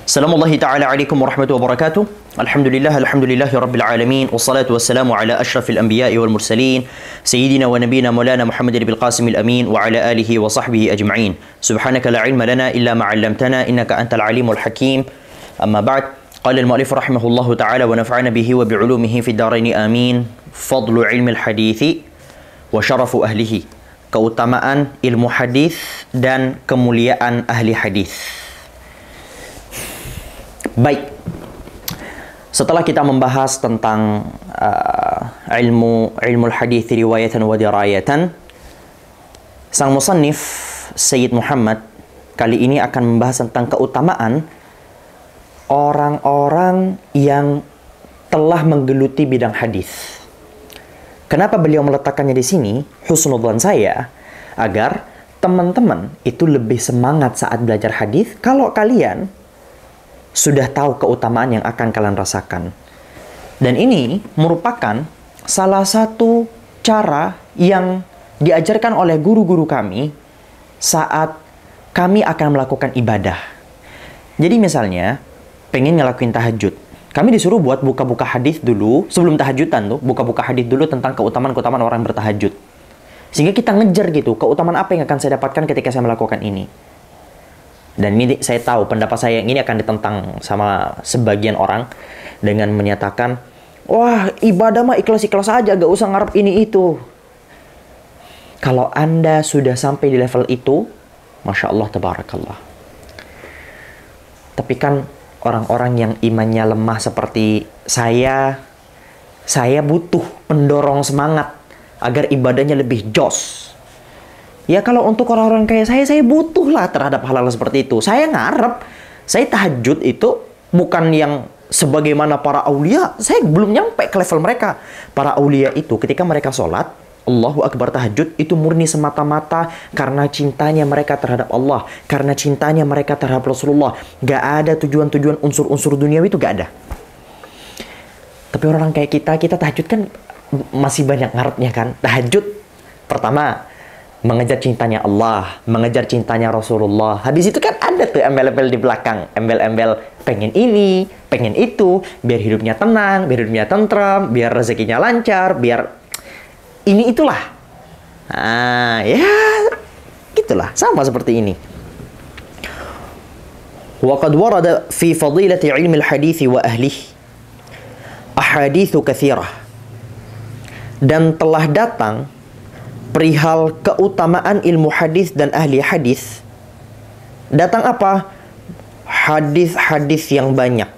Assalamualaikum ta'ala alaikum warahmatullahi wabarakatuh. Alhamdulillahi rabbil alamin. Wassalatu wassalamu ala ashrafil anbiya'i wal mursalin. Sayyidina wa nabina maulana Muhammadin bil qasimil amin. Wa ala alihi wa sahbihi ajma'in. Subhanaka la ilma lana illa ma'allamtana. Innaka antal alimul hakim. Amma ba'd. Qala al-mu'allif rahimahullahu ta'ala wa nafa'ana bihi wa bi'ulumihi fid daraini amin. Fadlu ilmil hadithi wa syarafu ahlihi. Keutamaan ilmu hadis dan kemuliaan ahli hadis. Baik, setelah kita membahas tentang ilmu hadis riwayatan wa dirayatan, sang musannif Sayyid Muhammad kali ini akan membahas tentang keutamaan orang-orang yang telah menggeluti bidang hadis. Kenapa beliau meletakkannya di sini? Husnudzan saya agar teman-teman itu lebih semangat saat belajar hadis kalau kalian sudah tahu keutamaan yang akan kalian rasakan. Dan ini merupakan salah satu cara yang diajarkan oleh guru-guru kami saat kami akan melakukan ibadah. Jadi misalnya, pengen ngelakuin tahajud. Kami disuruh buat buka-buka hadis dulu, sebelum tahajudan tuh, buka-buka hadis dulu tentang keutamaan-keutamaan orang bertahajud. Sehingga kita ngejar gitu, keutamaan apa yang akan saya dapatkan ketika saya melakukan ini. Dan ini saya tahu pendapat saya yang ini akan ditentang sama sebagian orang dengan menyatakan, wah ibadah mah ikhlas-ikhlas aja, gak usah ngarep ini itu. Kalau Anda sudah sampai di level itu, Masya Allah, tabarakallah. Tapi kan orang-orang yang imannya lemah seperti saya butuh pendorong semangat agar ibadahnya lebih jos. Ya kalau untuk orang-orang kayak saya butuhlah terhadap hal-hal seperti itu. Saya ngarep, saya tahajud itu bukan yang sebagaimana para aulia. Saya belum nyampe ke level mereka. Para aulia itu ketika mereka sholat, Allahu Akbar tahajud, itu murni semata-mata karena cintanya mereka terhadap Allah. Karena cintanya mereka terhadap Rasulullah. Gak ada tujuan-tujuan unsur-unsur duniawi itu gak ada. Tapi orang kayak kita tahajud kan masih banyak ngarepnya kan. Tahajud pertama, mengejar cintanya Allah, mengejar cintanya Rasulullah. Habis itu kan ada tuh embel-embel di belakang. Embel-embel pengen ini, pengen itu. Biar hidupnya tenang, biar hidupnya tentram, biar rezekinya lancar, biar ini itulah. Nah, ya gitulah. Sama seperti ini. Wa qad warada fi fadilati ilmi al-hadits wa ahlihi ahaditsu katsirah. Dan telah datang perihal keutamaan ilmu hadis dan ahli hadis. Datang apa? Hadis-hadis yang banyak.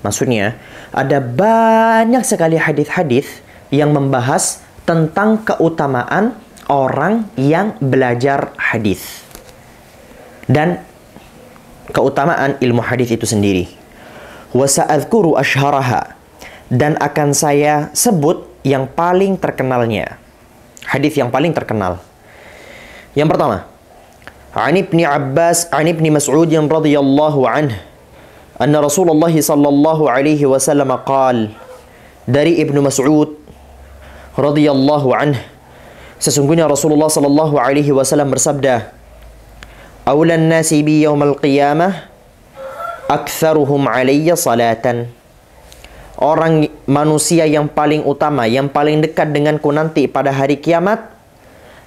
Maksudnya, ada banyak sekali hadis-hadis yang membahas tentang keutamaan orang yang belajar hadis. Dan keutamaan ilmu hadis itu sendiri. Wa sa'adhkuru ashharaha. Dan akan saya sebut yang paling terkenalnya. Hadis yang paling terkenal. Yang pertama, An Ibni Abbas, An Ibni Mas'ud radhiyallahu anhu, anna Rasulullah sallallahu alaihi wasallam qaal, dari Ibnu Mas'ud radhiyallahu anhu, sesungguhnya Rasulullah sallallahu alaihi wasallam bersabda, "Aulan nasi bi yaumal qiyamah aktsaruhum alayya salatan." Orang manusia yang paling utama, yang paling dekat denganku nanti pada hari kiamat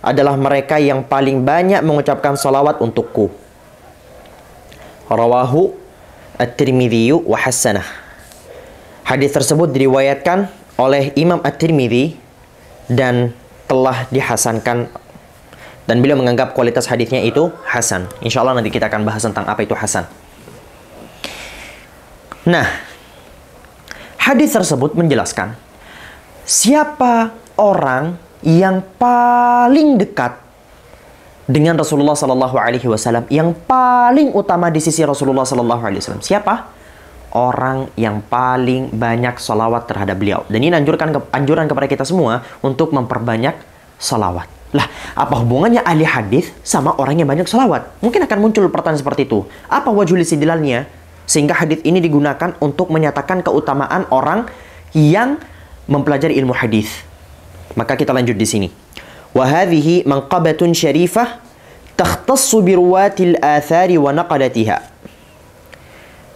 adalah mereka yang paling banyak mengucapkan salawat untukku. Rawahu At-Tirmidzi wa hasanah. Hadis tersebut diriwayatkan oleh Imam At-Tirmidzi dan telah dihasankan, dan beliau menganggap kualitas hadisnya itu hasan. Insya Allah nanti kita akan bahas tentang apa itu hasan. Nah, hadis tersebut menjelaskan siapa orang yang paling dekat dengan Rasulullah Sallallahu Alaihi Wasallam, yang paling utama di sisi Rasulullah Sallallahu Alaihi Wasallam. Siapa? Orang yang paling banyak salawat terhadap beliau. Dan ini anjuran kepada kita semua untuk memperbanyak salawat. Lah, apa hubungannya ahli hadis sama orang yang banyak salawat? Mungkin akan muncul pertanyaan seperti itu. Apa wajhul istidlalnya? Sehingga hadis ini digunakan untuk menyatakan keutamaan orang yang mempelajari ilmu hadis. Maka kita lanjut di sini. Wa hadhihi manqabatun syarifah takhtassu bi ruwatil athari wa naqadatiha.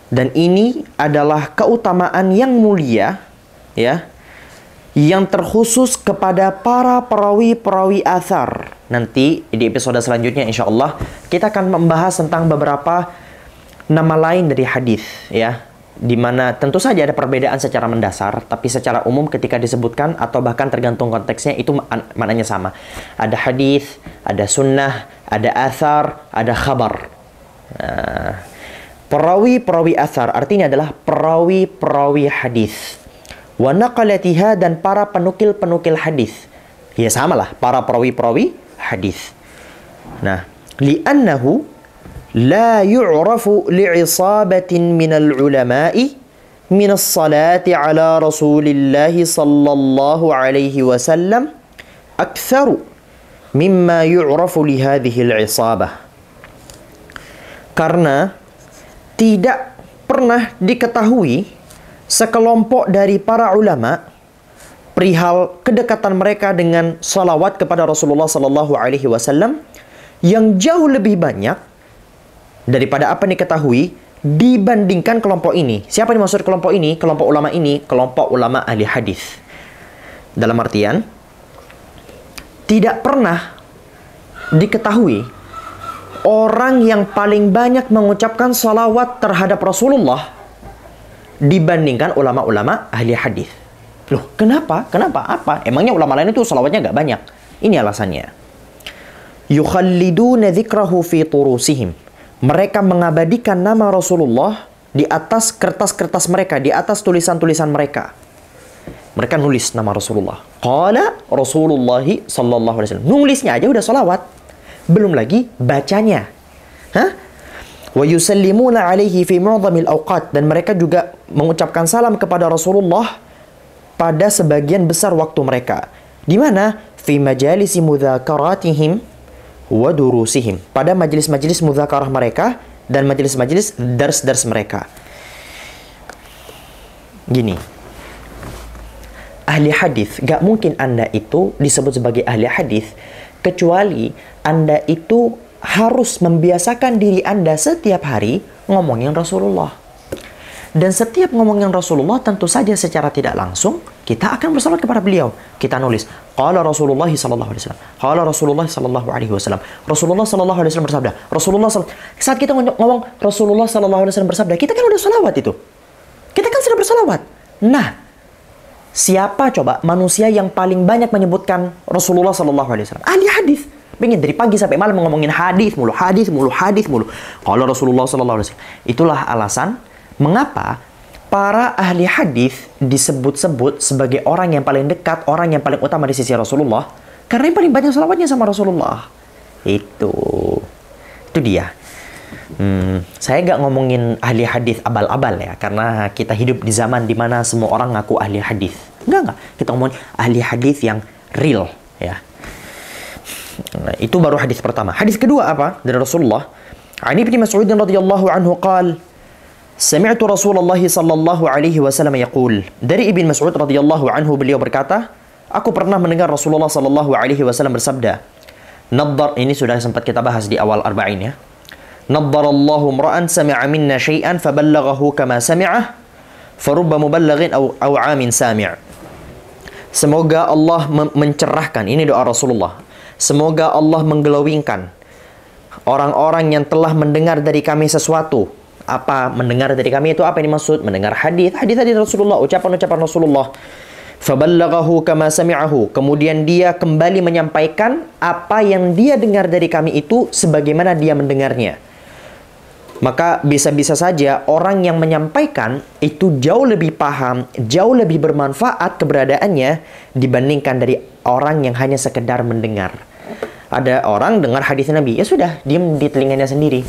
Dan ini adalah keutamaan yang mulia, ya, yang terkhusus kepada para perawi-perawi athar. Nanti di episode selanjutnya insya Allah kita akan membahas tentang beberapa nama lain dari hadis, ya, di mana tentu saja ada perbedaan secara mendasar, tapi secara umum ketika disebutkan atau bahkan tergantung konteksnya itu maknanya sama. Ada hadis, ada sunnah, ada athar, ada khabar. Perawi-perawi athar artinya adalah perawi-perawi hadis. Wa naqalatiha, dan para penukil-penukil hadis. Ya samalah, para perawi-perawi hadis. Nah, li'annahu la yu'rafu li'isabatin minal ulama'i minas salati ala rasulillahi sallallahu alaihi wasallam aktsaru mimma yu'rafu li hadhihi al'isabah. Karena tidak pernah diketahui sekelompok dari para ulama perihal kedekatan mereka dengan salawat kepada Rasulullah sallallahu alaihi wasallam yang jauh lebih banyak daripada apa yang diketahui dibandingkan kelompok ini. Siapa yang dimaksud kelompok ini? Kelompok ulama ini, kelompok ulama ahli hadis. Dalam artian, tidak pernah diketahui orang yang paling banyak mengucapkan salawat terhadap Rasulullah dibandingkan ulama-ulama ahli hadis. Loh, kenapa? Kenapa? Apa? Emangnya ulama lain itu salawatnya nggak banyak? Ini alasannya. Yukhalliduna dzikrahu fi turusihim. Mereka mengabadikan nama Rasulullah di atas kertas-kertas mereka, di atas tulisan-tulisan mereka. Mereka nulis nama Rasulullah. Qala Rasulullah sallallahu alaihi wasallam. Nulisnya aja udah salawat. Belum lagi bacanya. Hah? Wa yusallimuna alaihi fi mu'dhamil awqat, dan mereka juga mengucapkan salam kepada Rasulullah pada sebagian besar waktu mereka. Di mana? Fi majalisi mudzakaratihim wa durusihim. Pada majelis-majelis mudzakarah mereka dan majelis-majelis dars-dars mereka. Gini. Ahli hadis, gak mungkin Anda itu disebut sebagai ahli hadis kecuali Anda itu harus membiasakan diri Anda setiap hari ngomongin Rasulullah. Dan setiap ngomongin Rasulullah tentu saja secara tidak langsung kita akan bersalawat kepada beliau. Kita nulis qala Rasulullah sallallahu alaihi wasallam. Qala Rasulullah sallallahu alaihi wasallam. Rasulullah sallallahu alaihi wasallam bersabda. Saat kita ngomong Rasulullah sallallahu alaihi wasallam bersabda, kita kan udah salawat itu. Kita kan sudah bersalawat. Nah, siapa coba manusia yang paling banyak menyebutkan Rasulullah sallallahu alaihi wasallam? Ahli hadis. Pengen dari pagi sampai malam ngomongin hadis mulu, hadis mulu, hadis mulu. Kalau Rasulullah sallallahu alaihi wasallam. Itulah alasan mengapa para ahli hadis disebut-sebut sebagai orang yang paling dekat, orang yang paling utama di sisi Rasulullah, karena yang paling banyak salawatnya sama Rasulullah. Itu dia. Saya nggak ngomongin ahli hadis abal-abal ya, karena kita hidup di zaman dimana semua orang ngaku ahli hadis. Enggak. Kita ngomongin ahli hadis yang real, ya. Nah, itu baru hadis pertama. Hadis kedua apa? Dari Rasulullah. Ani bin Mas'ud radhiyallahu anhu qala, sami'tu Rasulullah sallallahu alaihi wasallam yaqul. Dari Ibn Mas'ud radhiyallahu anhu beliau berkata, aku pernah mendengar Rasulullah sallallahu alaihi wasallam bersabda. Nadhar, ini sudah sempat kita bahas di awal arba'in ya. Nadharallahu imra'an sami'a minna syai'an faballaghahu kama sami'ah farubba muballighin aw 'amin sami'. Semoga Allah mencerahkan, ini doa Rasulullah. Semoga Allah menggelowingkan orang-orang yang telah mendengar dari kami sesuatu. Apa mendengar dari kami itu apa yang dimaksud? Mendengar hadis dari Rasulullah, ucapan-ucapan Rasulullah. Faballaghahu kama sami'ahu. Kemudian dia kembali menyampaikan apa yang dia dengar dari kami itu sebagaimana dia mendengarnya. Maka bisa-bisa saja orang yang menyampaikan itu jauh lebih paham, jauh lebih bermanfaat keberadaannya dibandingkan dari orang yang hanya sekedar mendengar. Ada orang dengar hadis Nabi, ya sudah, diam di telinganya sendiri.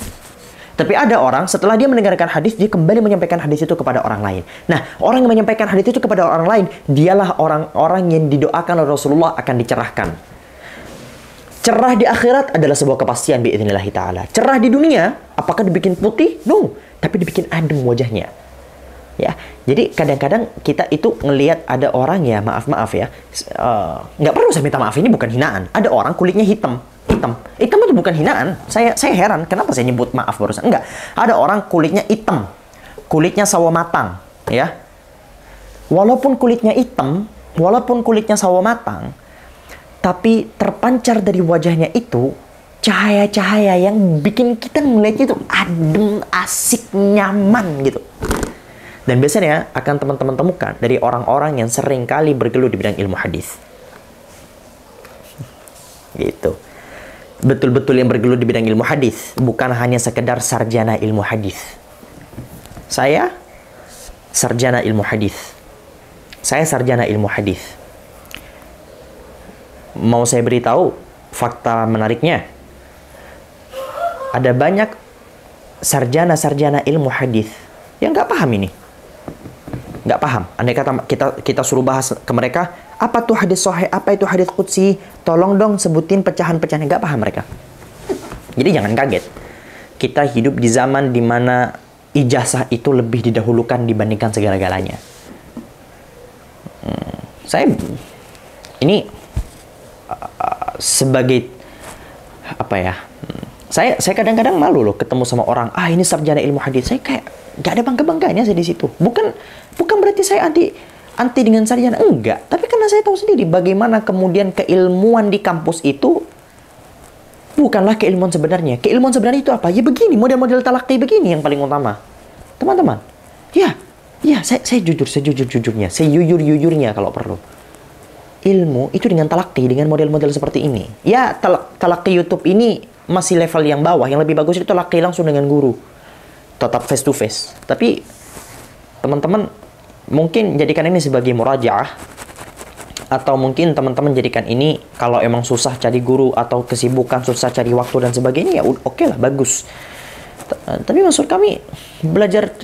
Tapi ada orang setelah dia mendengarkan hadis, dia kembali menyampaikan hadis itu kepada orang lain. Nah, orang yang menyampaikan hadis itu kepada orang lain, dialah orang-orang yang didoakan oleh Rasulullah akan dicerahkan. Cerah di akhirat adalah sebuah kepastian biiznillah ta'ala. Cerah di dunia, apakah dibikin putih? No, tapi dibikin adem wajahnya. Ya, jadi kadang-kadang kita itu ngelihat ada orang ya, maaf ya, nggak perlu saya minta maaf, ini bukan hinaan. Ada orang kulitnya hitam itu bukan hinaan. Saya heran, kenapa saya nyebut maaf barusan? Enggak, ada orang kulitnya hitam, kulitnya sawo matang, ya. Walaupun kulitnya hitam, walaupun kulitnya sawo matang, tapi terpancar dari wajahnya itu cahaya-cahaya yang bikin kita melihatnya itu adem, asik, nyaman gitu. Dan biasanya akan teman-teman temukan dari orang-orang yang sering kali bergelut di bidang ilmu hadis. Gitu. Betul-betul yang bergelut di bidang ilmu hadis, bukan hanya sekedar sarjana ilmu hadis. Saya sarjana ilmu hadis. Saya sarjana ilmu hadis. Mau saya beritahu fakta menariknya. Ada banyak sarjana-sarjana ilmu hadis yang nggak paham ini. Nggak paham. Andai kata kita suruh bahas ke mereka, apa tuh hadis sahih, apa itu hadis qudsi, tolong dong sebutin pecahan-pecahannya. Nggak paham mereka. Jadi jangan kaget. Kita hidup di zaman di mana ijazah itu lebih didahulukan dibandingkan segala-galanya. Saya ini sebagai apa ya? Saya kadang-kadang malu loh ketemu sama orang, ini sarjana ilmu hadis. Saya kayak gak ada bangga-bangganya saya di situ. Bukan berarti saya anti dengan sarjana, enggak. Tapi karena saya tahu sendiri bagaimana kemudian keilmuan di kampus itu bukanlah keilmuan sebenarnya. Keilmuan sebenarnya itu apa? Ya begini, model-model talaqi begini yang paling utama. Teman-teman, saya jujur-jujurnya, saya jujur-jujurnya kalau perlu. Ilmu itu dengan talaqi, dengan model-model seperti ini. Ya, talaqi YouTube ini masih level yang bawah. Yang lebih bagus itu talaqi langsung dengan guru. Tetap face to face. Tapi teman-teman mungkin jadikan ini sebagai murajaah, atau mungkin teman-teman jadikan ini kalau emang susah cari guru atau kesibukan, susah cari waktu dan sebagainya, ya oke lah, bagus. Tapi maksud kami belajar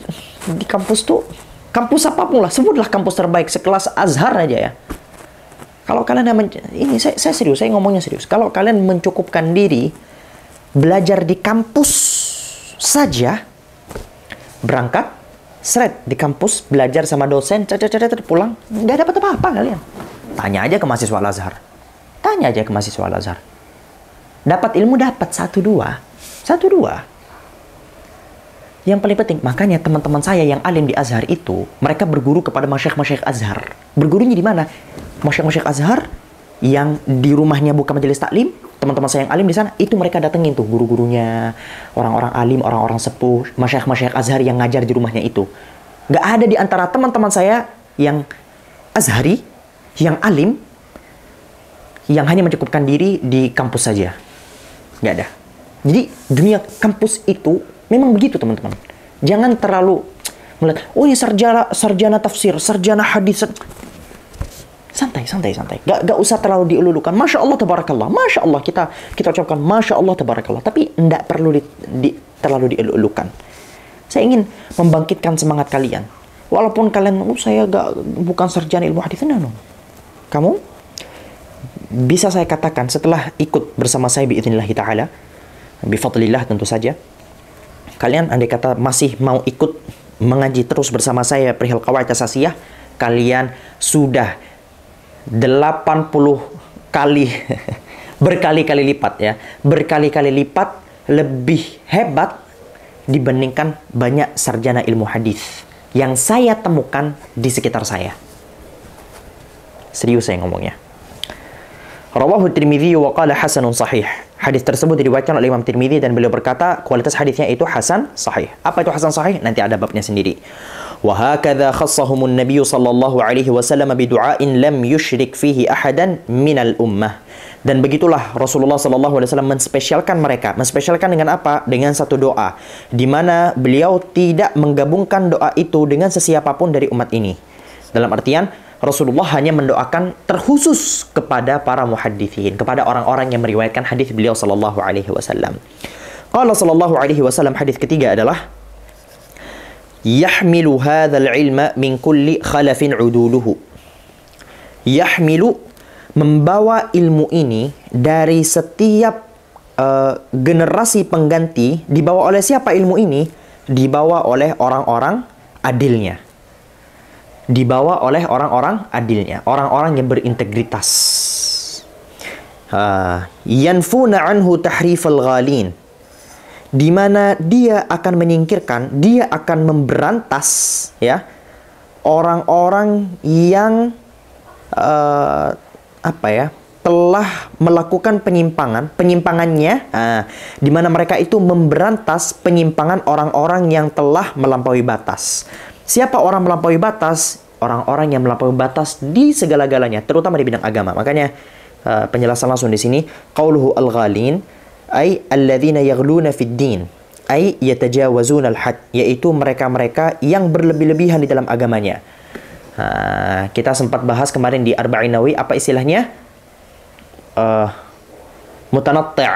di kampus tuh, kampus apapun lah, sebutlah kampus terbaik sekelas Azhar aja ya. Kalau kalian ini saya serius, saya ngomongnya serius. Kalau kalian mencukupkan diri belajar di kampus saja, berangkat, seret di kampus, belajar sama dosen, pulang, nggak dapat apa-apa kalian. Tanya aja ke mahasiswa Al-Azhar. Tanya aja ke mahasiswa Al-Azhar. Dapat ilmu dapat 1-2. Yang paling penting, makanya teman-teman saya yang alim di Azhar itu, mereka berguru kepada masyayikh-masyayikh Azhar. Bergurunya di mana? Masyayikh-masyayikh Azhar yang di rumahnya buka majelis taklim, teman-teman saya yang alim di sana, itu mereka datengin tuh guru-gurunya, orang-orang alim, orang-orang sepuh, masyayikh-masyayikh Azhar yang ngajar di rumahnya itu. Nggak ada di antara teman-teman saya yang Azhari, yang alim, yang hanya mencukupkan diri di kampus saja. Nggak ada. Jadi dunia kampus itu memang begitu teman-teman. Jangan terlalu melihat, ini sarjana tafsir, sarjana hadis. Santai. Gak usah terlalu dielulukan. Masya Allah, tabarakallah. Masya Allah, kita ucapkan Masya Allah, tabarakallah. Tapi tidak perlu terlalu dielulukan. Saya ingin membangkitkan semangat kalian. Walaupun kalian, saya bukan sarjana ilmu hadis. No. Kamu bisa saya katakan setelah ikut bersama saya biidznillah ta'ala, bifadlillah tentu saja, kalian andai kata masih mau ikut mengaji terus bersama saya perihal qawaid asasiyah, kalian sudah 80 kali berkali-kali lipat ya, berkali-kali lipat lebih hebat dibandingkan banyak sarjana ilmu hadis yang saya temukan di sekitar saya. Serius saya ngomongnya. Rawahu Tirmidzi wa qala hasanun sahih. Hadis tersebut diriwayatkan oleh Imam Tirmidzi dan beliau berkata kualitas hadisnya itu hasan sahih. Apa itu hasan sahih? Nanti ada babnya sendiri. Wa hakadha khassahumun nabiyyu sallallahu alaihi wasallam bidu'ain lam yusyrik fihi ahadan minal ummah. Dan begitulah Rasulullah sallallahu alaihi wasallam menspesialkan mereka. Menspesialkan dengan apa? Dengan satu doa di mana beliau tidak menggabungkan doa itu dengan sesiapapun dari umat ini. Dalam artian Rasulullah hanya mendoakan terkhusus kepada para muhaddithin, kepada orang-orang yang meriwayatkan hadis beliau sallallahu alaihi wasallam. Qala sallallahu alaihi wasallam, hadis ketiga adalah yahmilu hadzal ilma min kulli khalafin uduluhu. Yahmilu, membawa ilmu ini dari setiap generasi pengganti. Dibawa oleh siapa ilmu ini? Dibawa oleh orang-orang adilnya. Dibawa oleh orang-orang adilnya, orang-orang yang berintegritas. Yanfuna anhu tahrifal ghalin. di mana dia akan menyingkirkan, dia akan memberantas ya orang-orang yang telah melakukan penyimpangannya, di mana mereka itu memberantas penyimpangan orang-orang yang telah melampaui batas. Siapa orang melampaui batas? Orang-orang yang melampaui batas di segala-galanya, terutama di bidang agama. Makanya penjelasan langsung di sini, qauluhu al-ghalin ay alladzina yaghluna fid din ay yatajawazuna al-had, yaitu mereka-mereka yang berlebih-lebihan di dalam agamanya. Kita sempat bahas kemarin di Arba'in Nawawi, apa istilahnya? Mutanatti',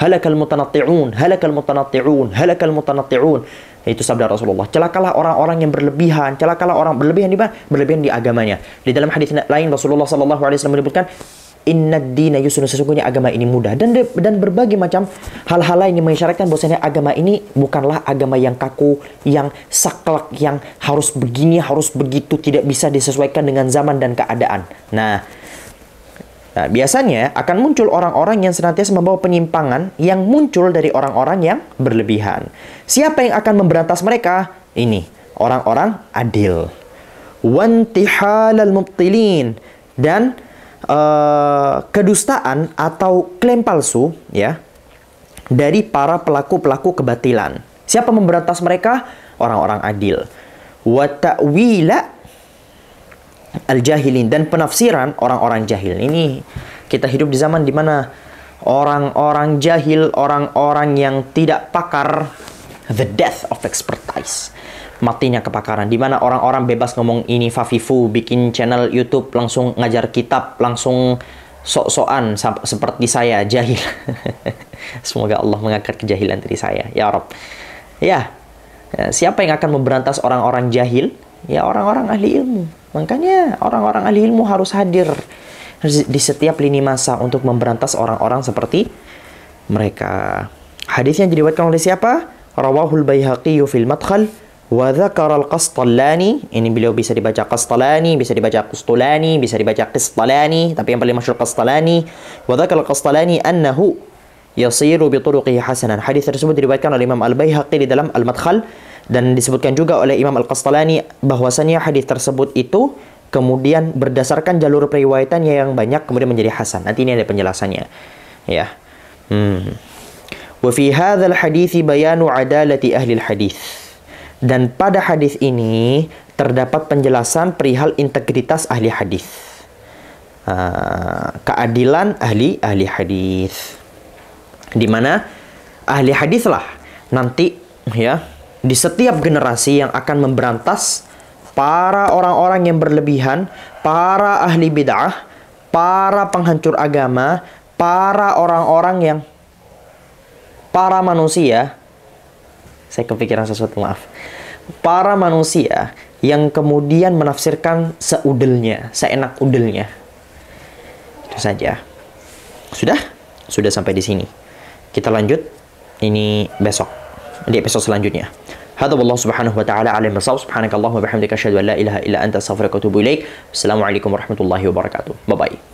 halakal mutanatti'un, halakal mutanatti'un, halakal mutanatti'un. Itu sabda Rasulullah. Celakalah orang-orang yang berlebihan, celakalah orang berlebihan di mana? Berlebihan di agamanya. Di dalam hadis lain Rasulullah sallallahu alaihi wasallam menyebutkan, Innad dina yusrun, sesungguhnya agama ini mudah, dan berbagai macam hal-hal lain yang mengisyaratkan bahwasanya agama ini bukanlah agama yang kaku, yang saklek, yang harus begini, harus begitu, tidak bisa disesuaikan dengan zaman dan keadaan. Nah, biasanya akan muncul orang-orang yang senantiasa membawa penyimpangan yang muncul dari orang-orang yang berlebihan. Siapa yang akan memberantas mereka? Ini orang-orang adil. Wantihalal mubtilin, dan kedustaan atau klaim palsu ya dari para pelaku-pelaku kebatilan. Siapa memberantas mereka? Orang-orang adil. Wa ta'wila al-jahilin, dan penafsiran orang-orang jahil. Ini kita hidup di zaman di mana orang-orang jahil, orang-orang yang tidak pakar, the death of expertise, matinya kepakaran, di mana orang-orang bebas ngomong ini fafifu, bikin channel YouTube, langsung ngajar kitab, langsung sok-sokan seperti saya jahil. Semoga Allah mengangkat kejahilan dari saya ya Rabb. Ya, siapa yang akan memberantas orang-orang jahil? Ya orang-orang ahli ilmu. Makanya orang-orang ahli ilmu harus hadir di setiap lini masa untuk memberantas orang-orang seperti mereka. Hadisnya diriwayatkan oleh siapa? Rawahul Baihaqi fil Madkhal wa dzakara al-Qastallani. Ini beliau bisa dibaca Qastalani, bisa dibaca Qustulani, bisa dibaca Qistalani, tapi yang paling masyhur Qastalani. Wa dzakara al-Qastalani annahu yasiru bi turuqihi hasanan. Hadis tersebut diriwayatkan oleh Imam Al-Baihaqi di dalam Al-Madkhal, dan disebutkan juga oleh Imam Al-Qastalani bahwasanya hadis tersebut itu kemudian berdasarkan jalur periwayatannya yang banyak kemudian menjadi hasan. Nanti ini ada penjelasannya. Ya. Wa fi hadzal hadits bayanu adalati ahli al-hadits. Dan pada hadis ini terdapat penjelasan perihal integritas ahli hadis. Keadilan ahli hadis. Di mana ahli hadis lah nanti ya di setiap generasi yang akan memberantas para orang-orang yang berlebihan, para ahli bid'ah, para penghancur agama, para orang-orang yang para manusia. Saya kepikiran sesuatu, maaf. Para manusia yang kemudian menafsirkan seudelnya, seenak udelnya. Itu saja. Sudah sampai di sini. Kita lanjut ini besok di episode selanjutnya. Hadza wallahu subhanahu wa ta'ala a'lam bissawab. Subhanakallahumma wa bihamdika asyhadu an la ilaha illa anta astaghfiruka wa atubu ilaik. Assalamualaikum warahmatullahi wabarakatuh. Bye bye.